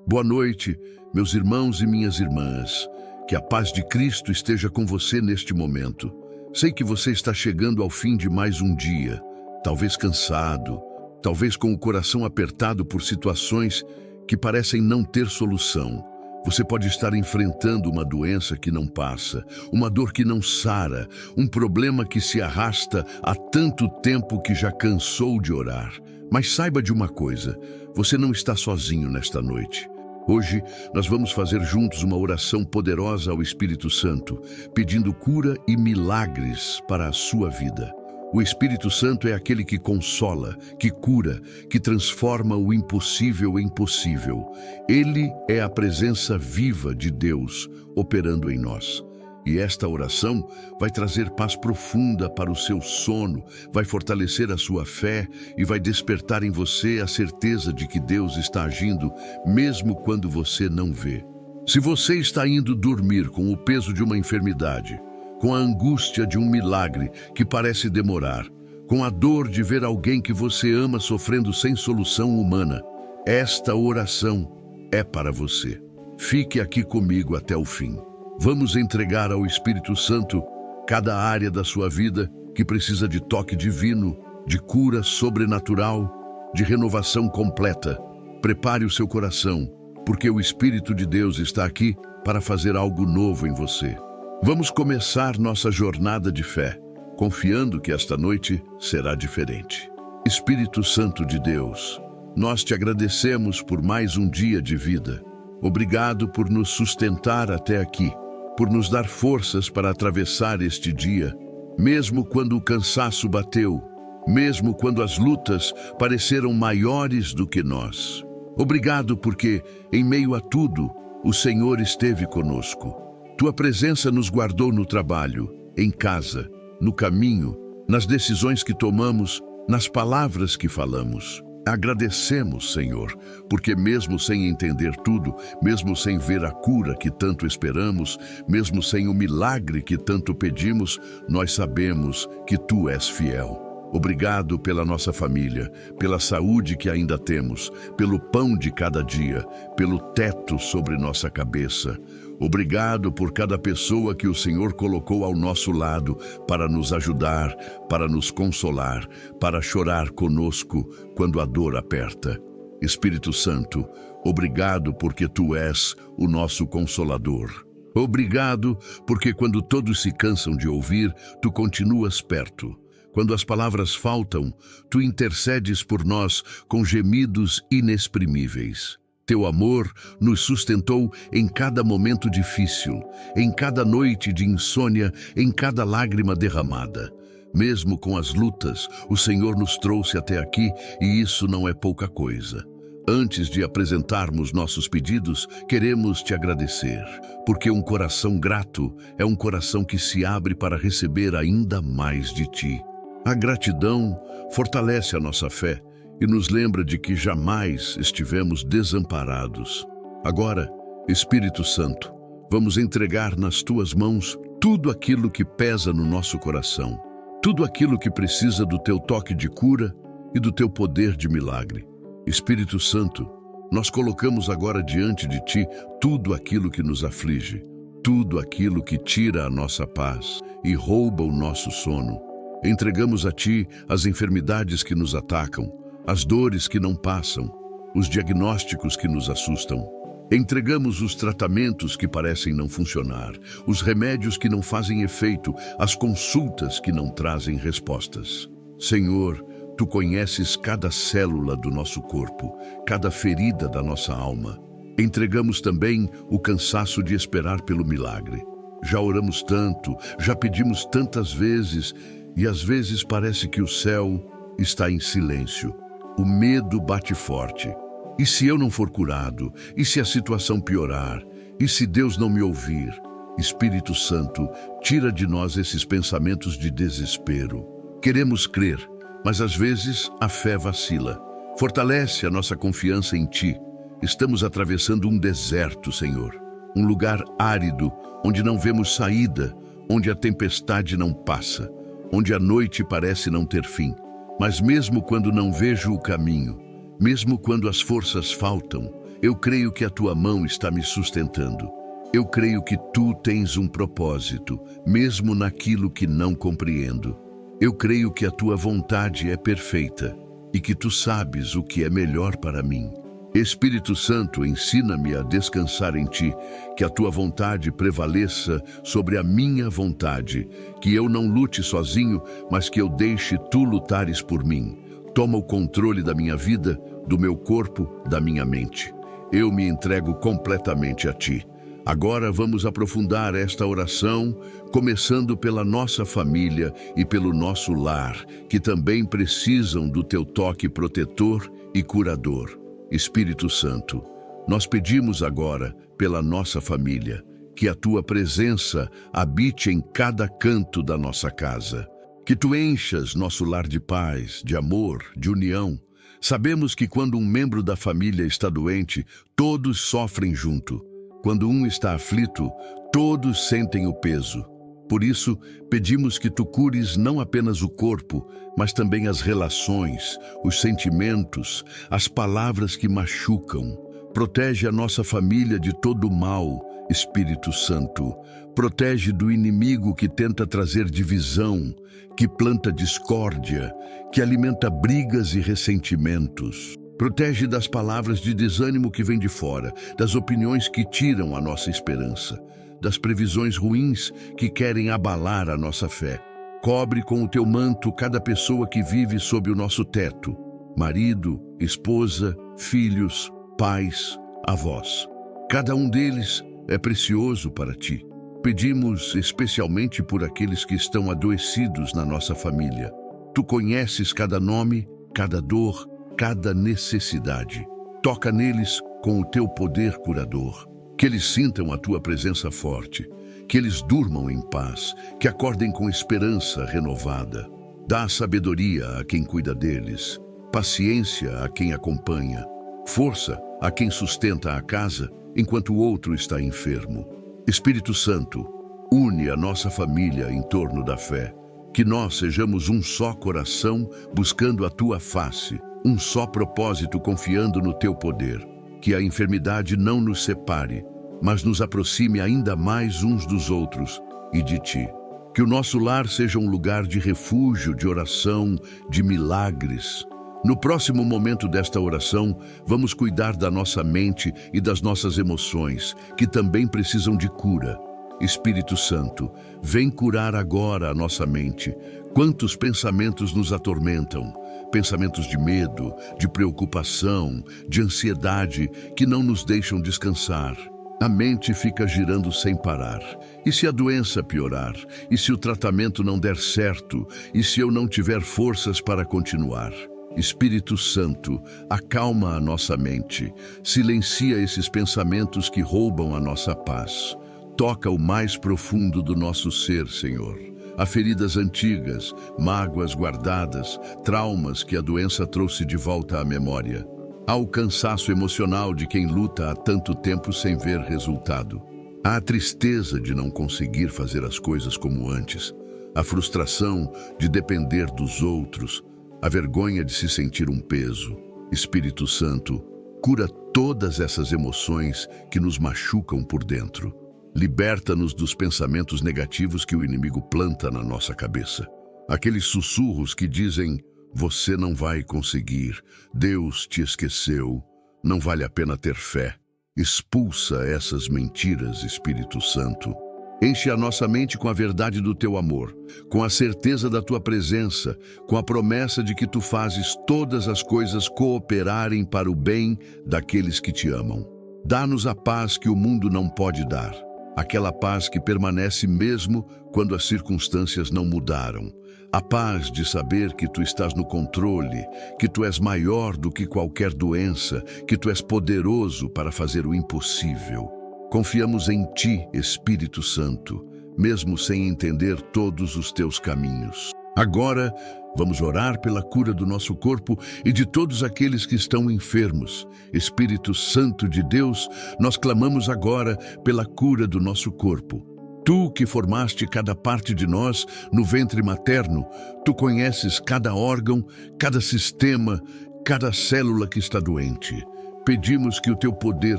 Boa noite, meus irmãos e minhas irmãs. Que a paz de Cristo esteja com você neste momento. Sei que você está chegando ao fim de mais um dia, talvez cansado, talvez com o coração apertado por situações que parecem não ter solução. Você pode estar enfrentando uma doença que não passa, uma dor que não sara, um problema que se arrasta há tanto tempo que já cansou de orar. Mas saiba de uma coisa, você não está sozinho nesta noite. Hoje, nós vamos fazer juntos uma oração poderosa ao Espírito Santo, pedindo cura e milagres para a sua vida. O Espírito Santo é aquele que consola, que cura, que transforma o impossível em possível. Ele é a presença viva de Deus operando em nós. E esta oração vai trazer paz profunda para o seu sono, vai fortalecer a sua fé e vai despertar em você a certeza de que Deus está agindo, mesmo quando você não vê. Se você está indo dormir com o peso de uma enfermidade, com a angústia de um milagre que parece demorar, com a dor de ver alguém que você ama sofrendo sem solução humana, esta oração é para você. Fique aqui comigo até o fim. Vamos entregar ao Espírito Santo cada área da sua vida que precisa de toque divino, de cura sobrenatural, de renovação completa. Prepare o seu coração, porque o Espírito de Deus está aqui para fazer algo novo em você. Vamos começar nossa jornada de fé, confiando que esta noite será diferente. Espírito Santo de Deus, nós te agradecemos por mais um dia de vida. Obrigado por nos sustentar até aqui, por nos dar forças para atravessar este dia, mesmo quando o cansaço bateu, mesmo quando as lutas pareceram maiores do que nós. Obrigado porque, em meio a tudo, o Senhor esteve conosco. Tua presença nos guardou no trabalho, em casa, no caminho, nas decisões que tomamos, nas palavras que falamos. Agradecemos, Senhor, porque mesmo sem entender tudo, mesmo sem ver a cura que tanto esperamos, mesmo sem o milagre que tanto pedimos, nós sabemos que Tu és fiel. Obrigado pela nossa família, pela saúde que ainda temos, pelo pão de cada dia, pelo teto sobre nossa cabeça. Obrigado por cada pessoa que o Senhor colocou ao nosso lado para nos ajudar, para nos consolar, para chorar conosco quando a dor aperta. Espírito Santo, obrigado porque Tu és o nosso Consolador. Obrigado porque quando todos se cansam de ouvir, Tu continuas perto. Quando as palavras faltam, Tu intercedes por nós com gemidos inexprimíveis. Teu amor nos sustentou em cada momento difícil, em cada noite de insônia, em cada lágrima derramada. Mesmo com as lutas, o Senhor nos trouxe até aqui e isso não é pouca coisa. Antes de apresentarmos nossos pedidos, queremos te agradecer, porque um coração grato é um coração que se abre para receber ainda mais de Ti. A gratidão fortalece a nossa fé e nos lembra de que jamais estivemos desamparados. Agora, Espírito Santo, vamos entregar nas Tuas mãos tudo aquilo que pesa no nosso coração, tudo aquilo que precisa do Teu toque de cura e do Teu poder de milagre. Espírito Santo, nós colocamos agora diante de Ti tudo aquilo que nos aflige, tudo aquilo que tira a nossa paz e rouba o nosso sono. Entregamos a Ti as enfermidades que nos atacam, as dores que não passam, os diagnósticos que nos assustam. Entregamos os tratamentos que parecem não funcionar, os remédios que não fazem efeito, as consultas que não trazem respostas. Senhor, Tu conheces cada célula do nosso corpo, cada ferida da nossa alma. Entregamos também o cansaço de esperar pelo milagre. Já oramos tanto, já pedimos tantas vezes, e às vezes parece que o céu está em silêncio. O medo bate forte. E se eu não for curado? E se a situação piorar? E se Deus não me ouvir? Espírito Santo, tira de nós esses pensamentos de desespero. Queremos crer, mas às vezes a fé vacila. Fortalece a nossa confiança em Ti. Estamos atravessando um deserto, Senhor. Um lugar árido, onde não vemos saída, onde a tempestade não passa, onde a noite parece não ter fim. Mas mesmo quando não vejo o caminho, mesmo quando as forças faltam, Eu creio que a tua mão está me sustentando. Eu creio que tu tens um propósito, mesmo naquilo que não compreendo. Eu creio que a tua vontade é perfeita e que tu sabes o que é melhor para mim. Espírito Santo, ensina-me a descansar em ti, que a tua vontade prevaleça sobre a minha vontade, que eu não lute sozinho, mas que eu deixe tu lutares por mim. Toma o controle da minha vida, do meu corpo, da minha mente. Eu me entrego completamente a ti. Agora vamos aprofundar esta oração, começando pela nossa família e pelo nosso lar, que também precisam do teu toque protetor e curador. Espírito Santo, nós pedimos agora pela nossa família, que a tua presença habite em cada canto da nossa casa. Que tu enchas nosso lar de paz, de amor, de união. Sabemos que quando um membro da família está doente, todos sofrem junto. Quando um está aflito, todos sentem o peso. Por isso, pedimos que tu cures não apenas o corpo, mas também as relações, os sentimentos, as palavras que machucam. Protege a nossa família de todo o mal, Espírito Santo. Protege do inimigo que tenta trazer divisão, que planta discórdia, que alimenta brigas e ressentimentos. Protege das palavras de desânimo que vêm de fora, das opiniões que tiram a nossa esperança, das previsões ruins que querem abalar a nossa fé. Cobre com o teu manto cada pessoa que vive sob o nosso teto, marido, esposa, filhos, pais, avós. Cada um deles é precioso para ti. Pedimos especialmente por aqueles que estão adoecidos na nossa família. Tu conheces cada nome, cada dor, cada necessidade. Toca neles com o teu poder curador. Que eles sintam a tua presença forte, que eles durmam em paz, que acordem com esperança renovada. Dá sabedoria a quem cuida deles, paciência a quem acompanha, força a quem sustenta a casa enquanto o outro está enfermo. Espírito Santo, une a nossa família em torno da fé. Que nós sejamos um só coração buscando a tua face, um só propósito confiando no teu poder. Que a enfermidade não nos separe, mas nos aproxime ainda mais uns dos outros e de ti. Que o nosso lar seja um lugar de refúgio, de oração, de milagres. No próximo momento desta oração, vamos cuidar da nossa mente e das nossas emoções, que também precisam de cura. Espírito Santo, vem curar agora a nossa mente. Quantos pensamentos nos atormentam? Pensamentos de medo, de preocupação, de ansiedade que não nos deixam descansar. A mente fica girando sem parar. E se a doença piorar? E se o tratamento não der certo? E se eu não tiver forças para continuar? Espírito Santo, acalma a nossa mente. Silencia esses pensamentos que roubam a nossa paz. Toca o mais profundo do nosso ser, Senhor. Há feridas antigas, mágoas guardadas, traumas que a doença trouxe de volta à memória. Há o cansaço emocional de quem luta há tanto tempo sem ver resultado. Há a tristeza de não conseguir fazer as coisas como antes. A frustração de depender dos outros. A vergonha de se sentir um peso. Espírito Santo, cura todas essas emoções que nos machucam por dentro. Liberta-nos dos pensamentos negativos que o inimigo planta na nossa cabeça. Aqueles sussurros que dizem, você não vai conseguir, Deus te esqueceu, não vale a pena ter fé. Expulsa essas mentiras, Espírito Santo. Enche a nossa mente com a verdade do teu amor, com a certeza da tua presença, com a promessa de que tu fazes todas as coisas cooperarem para o bem daqueles que te amam. Dá-nos a paz que o mundo não pode dar. Aquela paz que permanece mesmo quando as circunstâncias não mudaram. A paz de saber que tu estás no controle, que tu és maior do que qualquer doença, que tu és poderoso para fazer o impossível. Confiamos em ti, Espírito Santo, mesmo sem entender todos os teus caminhos. Agora, vamos orar pela cura do nosso corpo e de todos aqueles que estão enfermos. Espírito Santo de Deus, nós clamamos agora pela cura do nosso corpo. Tu que formaste cada parte de nós no ventre materno, tu conheces cada órgão, cada sistema, cada célula que está doente. Pedimos que o teu poder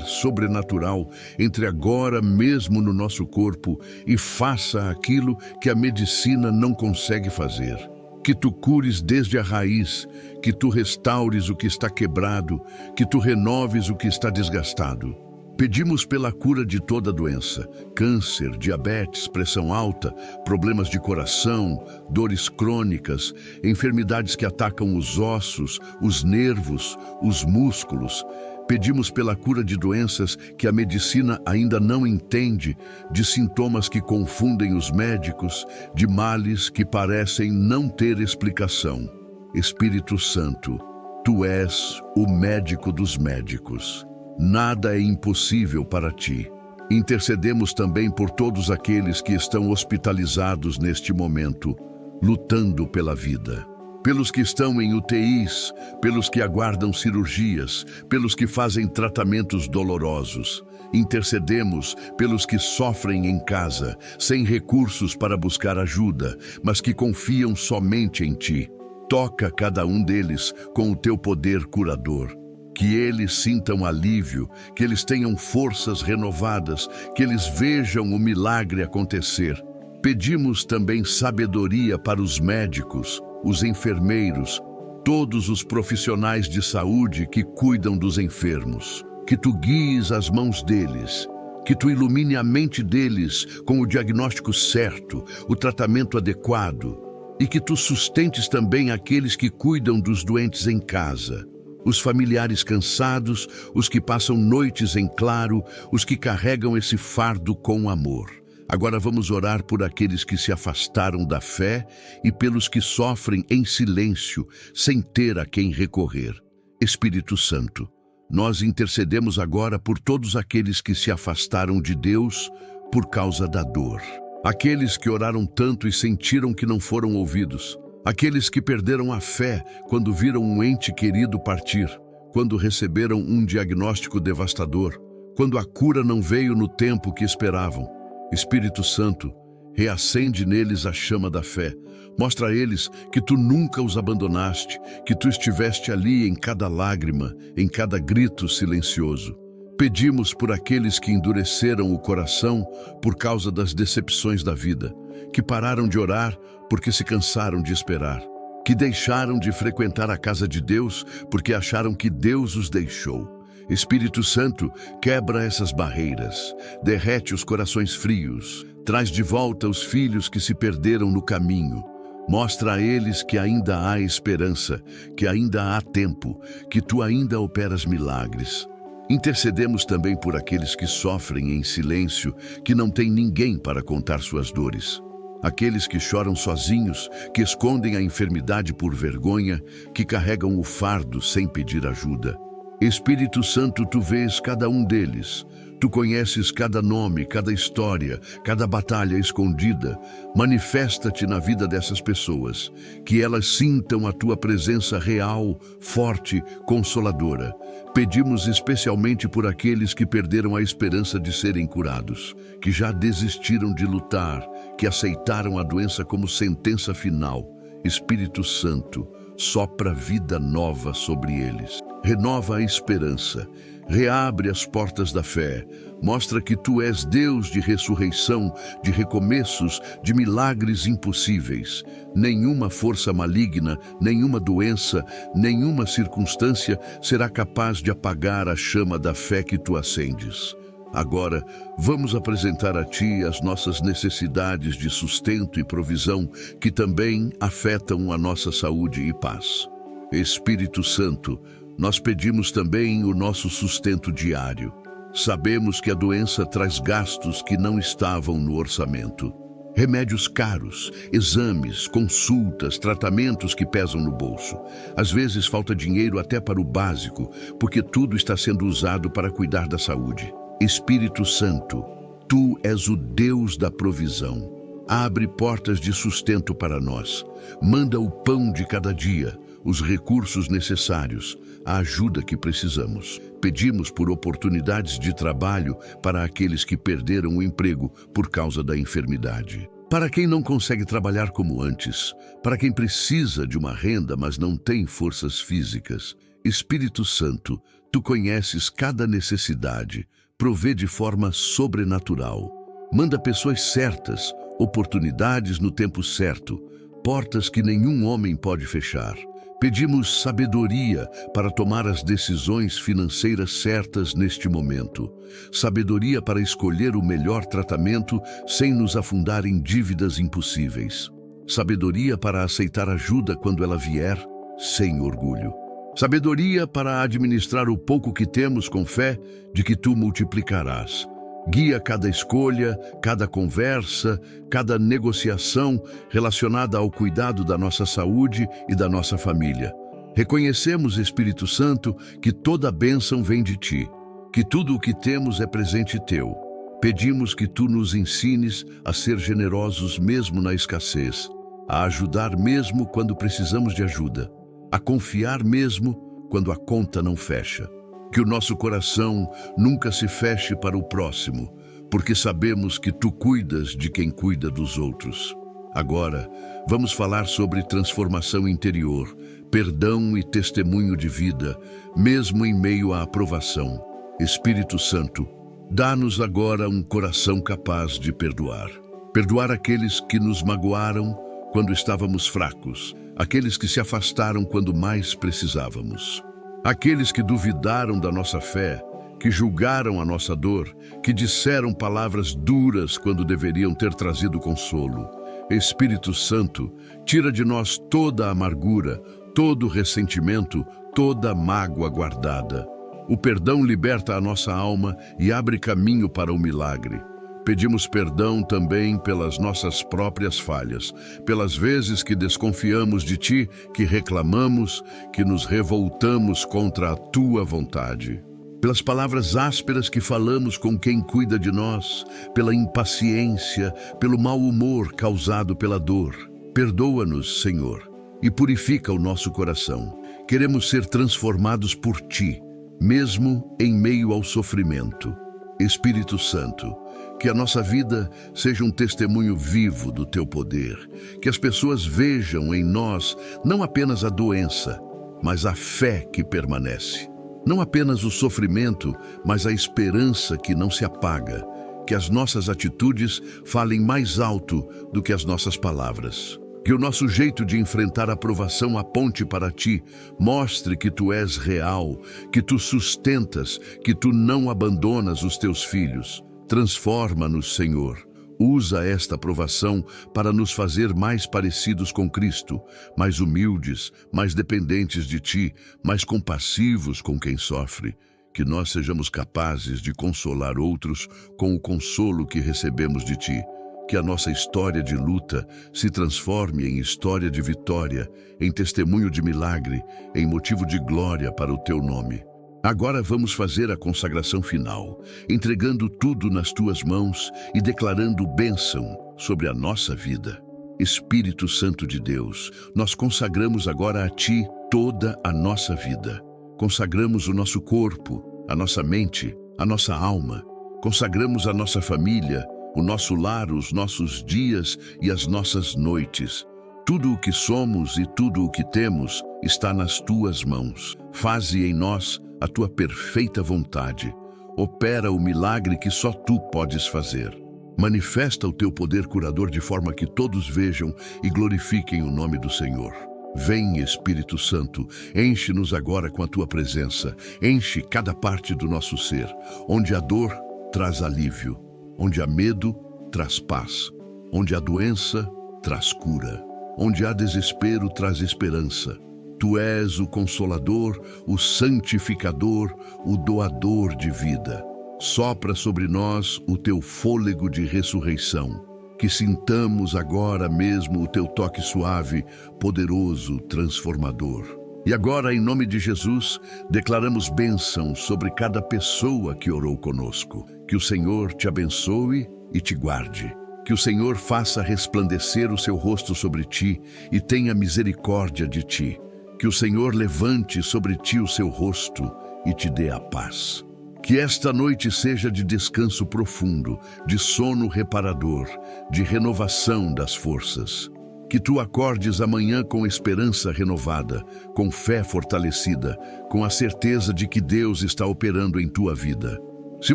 sobrenatural entre agora mesmo no nosso corpo e faça aquilo que a medicina não consegue fazer. Que tu cures desde a raiz, que tu restaures o que está quebrado, que tu renoves o que está desgastado. Pedimos pela cura de toda doença, câncer, diabetes, pressão alta, problemas de coração, dores crônicas, enfermidades que atacam os ossos, os nervos, os músculos. Pedimos pela cura de doenças que a medicina ainda não entende, de sintomas que confundem os médicos, de males que parecem não ter explicação. Espírito Santo, tu és o médico dos médicos. Nada é impossível para ti. Intercedemos também por todos aqueles que estão hospitalizados neste momento, lutando pela vida. Pelos que estão em UTIs, pelos que aguardam cirurgias, pelos que fazem tratamentos dolorosos. Intercedemos pelos que sofrem em casa, sem recursos para buscar ajuda, mas que confiam somente em ti. Toca cada um deles com o teu poder curador. Que eles sintam alívio, que eles tenham forças renovadas, que eles vejam o milagre acontecer. Pedimos também sabedoria para os médicos, os enfermeiros, todos os profissionais de saúde que cuidam dos enfermos. Que tu guies as mãos deles, que tu ilumine a mente deles com o diagnóstico certo, o tratamento adequado, e que tu sustentes também aqueles que cuidam dos doentes em casa. Os familiares cansados, os que passam noites em claro, os que carregam esse fardo com amor. Agora vamos orar por aqueles que se afastaram da fé e pelos que sofrem em silêncio, sem ter a quem recorrer. Espírito Santo, nós intercedemos agora por todos aqueles que se afastaram de Deus por causa da dor. Aqueles que oraram tanto e sentiram que não foram ouvidos. Aqueles que perderam a fé quando viram um ente querido partir, quando receberam um diagnóstico devastador, quando a cura não veio no tempo que esperavam. Espírito Santo, reacende neles a chama da fé. Mostra a eles que tu nunca os abandonaste, que tu estiveste ali em cada lágrima, em cada grito silencioso. Pedimos por aqueles que endureceram o coração por causa das decepções da vida, que pararam de orar porque se cansaram de esperar, que deixaram de frequentar a casa de Deus porque acharam que Deus os deixou. Espírito Santo, quebra essas barreiras, derrete os corações frios, traz de volta os filhos que se perderam no caminho. Mostra a eles que ainda há esperança, que ainda há tempo, que tu ainda operas milagres. Intercedemos também por aqueles que sofrem em silêncio, que não têm ninguém para contar suas dores. Aqueles que choram sozinhos, que escondem a enfermidade por vergonha, que carregam o fardo sem pedir ajuda. Espírito Santo, tu vês cada um deles. Tu conheces cada nome, cada história, cada batalha escondida. Manifesta-te na vida dessas pessoas, que elas sintam a tua presença real, forte, consoladora. Pedimos especialmente por aqueles que perderam a esperança de serem curados, que já desistiram de lutar, que aceitaram a doença como sentença final. Espírito Santo, sopra vida nova sobre eles. Renova a esperança, reabre as portas da fé, mostra que tu és Deus de ressurreição, de recomeços, de milagres impossíveis. Nenhuma força maligna, nenhuma doença, nenhuma circunstância será capaz de apagar a chama da fé que tu acendes. Agora, vamos apresentar a ti as nossas necessidades de sustento e provisão, que também afetam a nossa saúde e paz. Espírito Santo, nós pedimos também o nosso sustento diário. Sabemos que a doença traz gastos que não estavam no orçamento. Remédios caros, exames, consultas, tratamentos que pesam no bolso. Às vezes falta dinheiro até para o básico, porque tudo está sendo usado para cuidar da saúde. Espírito Santo, tu és o Deus da provisão. Abre portas de sustento para nós. Manda o pão de cada dia, os recursos necessários, a ajuda que precisamos. Pedimos por oportunidades de trabalho para aqueles que perderam o emprego por causa da enfermidade. Para quem não consegue trabalhar como antes, para quem precisa de uma renda, mas não tem forças físicas. Espírito Santo, Tu conheces cada necessidade, provê de forma sobrenatural. Manda pessoas certas, oportunidades no tempo certo, portas que nenhum homem pode fechar. Pedimos sabedoria para tomar as decisões financeiras certas neste momento. Sabedoria para escolher o melhor tratamento sem nos afundar em dívidas impossíveis. Sabedoria para aceitar ajuda quando ela vier, sem orgulho. Sabedoria para administrar o pouco que temos com fé de que tu multiplicarás. Guia cada escolha, cada conversa, cada negociação relacionada ao cuidado da nossa saúde e da nossa família. Reconhecemos, Espírito Santo, que toda bênção vem de ti, que tudo o que temos é presente teu. Pedimos que tu nos ensines a ser generosos mesmo na escassez, a ajudar mesmo quando precisamos de ajuda, a confiar mesmo quando a conta não fecha. Que o nosso coração nunca se feche para o próximo, porque sabemos que tu cuidas de quem cuida dos outros. Agora, vamos falar sobre transformação interior, perdão e testemunho de vida, mesmo em meio à aprovação. Espírito Santo, dá-nos agora um coração capaz de perdoar. Perdoar aqueles que nos magoaram quando estávamos fracos, aqueles que se afastaram quando mais precisávamos. Aqueles que duvidaram da nossa fé, que julgaram a nossa dor, que disseram palavras duras quando deveriam ter trazido consolo. Espírito Santo, tira de nós toda a amargura, todo o ressentimento, toda a mágoa guardada. O perdão liberta a nossa alma e abre caminho para o milagre. Pedimos perdão também pelas nossas próprias falhas, pelas vezes que desconfiamos de ti, que reclamamos, que nos revoltamos contra a tua vontade. Pelas palavras ásperas que falamos com quem cuida de nós, pela impaciência, pelo mau humor causado pela dor. Perdoa-nos, Senhor, e purifica o nosso coração. Queremos ser transformados por ti, mesmo em meio ao sofrimento. Espírito Santo, que a nossa vida seja um testemunho vivo do teu poder, que as pessoas vejam em nós não apenas a doença, mas a fé que permanece. Não apenas o sofrimento, mas a esperança que não se apaga, que as nossas atitudes falem mais alto do que as nossas palavras. Que o nosso jeito de enfrentar a provação aponte para ti, mostre que tu és real, que tu sustentas, que tu não abandonas os teus filhos. Transforma-nos, Senhor. Usa esta provação para nos fazer mais parecidos com Cristo, mais humildes, mais dependentes de ti, mais compassivos com quem sofre. Que nós sejamos capazes de consolar outros com o consolo que recebemos de ti. Que a nossa história de luta se transforme em história de vitória, em testemunho de milagre, em motivo de glória para o teu nome. Agora vamos fazer a consagração final, entregando tudo nas tuas mãos e declarando bênção sobre a nossa vida. Espírito Santo de Deus, nós consagramos agora a ti toda a nossa vida. Consagramos o nosso corpo, a nossa mente, a nossa alma. Consagramos a nossa família, o nosso lar, os nossos dias e as nossas noites. Tudo o que somos e tudo o que temos está nas tuas mãos. Faze em nós a tua perfeita vontade. Opera o milagre que só tu podes fazer. Manifesta o teu poder curador de forma que todos vejam e glorifiquem o nome do Senhor. Vem, Espírito Santo, enche-nos agora com a tua presença. Enche cada parte do nosso ser. Onde há dor, traz alívio. Onde há medo, traz paz. Onde há doença, traz cura. Onde há desespero, traz esperança. Tu és o Consolador, o Santificador, o Doador de vida. Sopra sobre nós o teu fôlego de ressurreição. Que sintamos agora mesmo o teu toque suave, poderoso, transformador. E agora, em nome de Jesus, declaramos bênção sobre cada pessoa que orou conosco. Que o Senhor te abençoe e te guarde. Que o Senhor faça resplandecer o seu rosto sobre ti e tenha misericórdia de ti. Que o Senhor levante sobre ti o seu rosto e te dê a paz. Que esta noite seja de descanso profundo, de sono reparador, de renovação das forças. Que tu acordes amanhã com esperança renovada, com fé fortalecida, com a certeza de que Deus está operando em tua vida. Se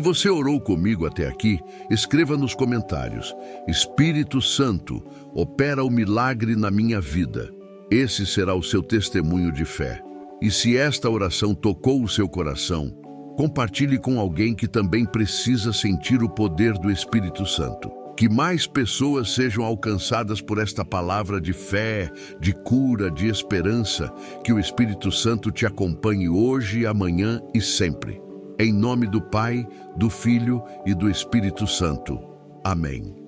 você orou comigo até aqui, escreva nos comentários: Espírito Santo, opera o milagre na minha vida. Esse será o seu testemunho de fé. E se esta oração tocou o seu coração, compartilhe com alguém que também precisa sentir o poder do Espírito Santo. Que mais pessoas sejam alcançadas por esta palavra de fé, de cura, de esperança. Que o Espírito Santo te acompanhe hoje, amanhã e sempre. Em nome do Pai, do Filho e do Espírito Santo. Amém.